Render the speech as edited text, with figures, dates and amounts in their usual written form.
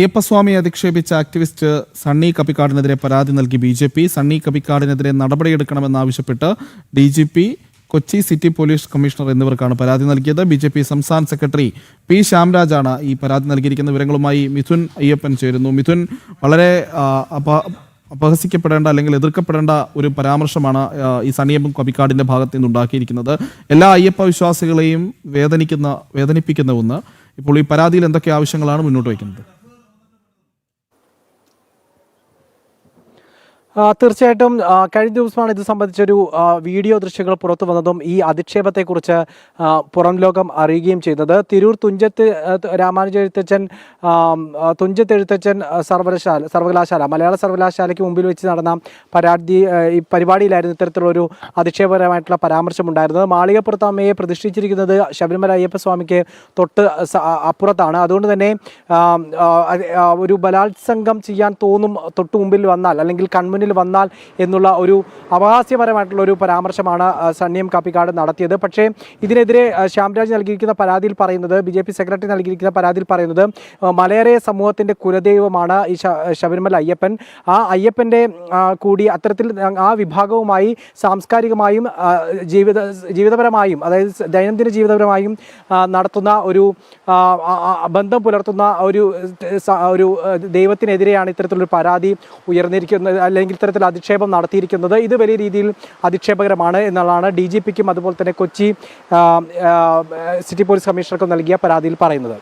അയ്യപ്പസ്വാമിയെ അധിക്ഷേപിച്ച activist Sunny കപ്പിക്കാടിനെതിരെ പരാതി നൽകി ബി.ജെ.പി. സണ്ണി കപ്പിക്കാടിനെതിരെ നടപടിയെടുക്കണമെന്നാവശ്യപ്പെട്ട് DGP, Kochi city police commissioner എന്നിവർക്കാണ് പരാതി നൽകിയത്. ബി.ജെ.പി. സംസ്ഥാന സെക്രട്ടറി പി. ശ്യാംരാജാണ് ഈ പരാതി നൽകിയിരിക്കുന്ന വിവരങ്ങളുമായി മിഥുൻ അയ്യപ്പൻ ചേരുന്നു. മിഥുൻ, വളരെ അപഹസിക്കപ്പെടേണ്ട അല്ലെങ്കിൽ എതിർക്കപ്പെടേണ്ട ഒരു പരാമർശമാണ് ഈ സണ്ണിയപ്പൻ കപ്പിക്കാടിന്റെ ഭാഗത്ത് നിന്നുണ്ടാക്കിയിരിക്കുന്നത്. എല്ലാ അയ്യപ്പ വിശ്വാസികളെയും വേദനിപ്പിക്കുന്ന ഒന്ന്. ഇപ്പോൾ ഈ പരാതിയിൽ എന്തൊക്കെ ആവശ്യങ്ങളാണ് മുന്നോട്ട് വയ്ക്കുന്നത്? തീർച്ചയായിട്ടും കഴിഞ്ഞ ദിവസമാണ് ഇത് സംബന്ധിച്ചൊരു വീഡിയോ ദൃശ്യങ്ങൾ പുറത്തു വന്നതും ഈ അധിക്ഷേപത്തെക്കുറിച്ച് പുറം ലോകം അറിയുകയും ചെയ്തത്. തിരൂർ തുഞ്ചത്ത് രാമാനുജെഴുത്തച്ഛൻ സർവകലാശാല മലയാള സർവകലാശാലയ്ക്ക് മുമ്പിൽ വെച്ച് നടന്ന ഈ പരിപാടിയിലായിരുന്നു ഇത്തരത്തിലുള്ളൊരു അധിക്ഷേപകരമായിട്ടുള്ള പരാമർശമുണ്ടായിരുന്നത്. മാളികപ്പുറത്ത് അമ്മയെ പ്രതിഷ്ഠിച്ചിരിക്കുന്നത് ശബരിമല അയ്യപ്പസ്വാമിക്ക് തൊട്ട് അപ്പുറത്താണ്. അതുകൊണ്ട് തന്നെ ഒരു ബലാത്സംഗം ചെയ്യാൻ തോന്നും തൊട്ടു മുമ്പിൽ വന്നാൽ അല്ലെങ്കിൽ കൺമുന്നിൽ വന്നാൽ എന്നുള്ള ഒരു അപഹാസ്യപരമായിട്ടുള്ള ഒരു പരാമർശമാണ് സണ്ണിയം കപ്പിക്കാട് നടത്തിയത്. പക്ഷേ ഇതിനെതിരെ ശ്യാംരാജ് നൽകിയിരിക്കുന്ന പരാതിയിൽ പറയുന്നത്, ബി.ജെ.പി. സെക്രട്ടറി നൽകിയിരിക്കുന്ന പരാതിയിൽ പറയുന്നത്, മലയറ സമൂഹത്തിൻ്റെ കുലദൈവമാണ് ഈ ശബരിമല അയ്യപ്പൻ. ആ അയ്യപ്പൻ്റെ കൂടി അത്തരത്തിൽ ആ വിഭാഗവുമായി സാംസ്കാരികമായും ജീവിതപരമായും, അതായത് ദൈനംദിന ജീവിതപരമായും നടത്തുന്ന ഒരു ബന്ധം പുലർത്തുന്ന ഒരു ദൈവത്തിനെതിരെയാണ് ഇത്തരത്തിലൊരു പരാതി ഉയർന്നിരിക്കുന്നത്, അല്ലെങ്കിൽ ഇത്തരത്തിൽ അധിക്ഷേപം നടത്തിയിരിക്കുന്നത്. ഇത് വലിയ രീതിയിൽ അധിക്ഷേപകരമാണ് എന്നുള്ളതാണ് ഡി.ജി.പിക്കും അതുപോലെ തന്നെ കൊച്ചി സിറ്റി പോലീസ് കമ്മീഷണർക്കും നൽകിയ പരാതിയിൽ പറയുന്നത്.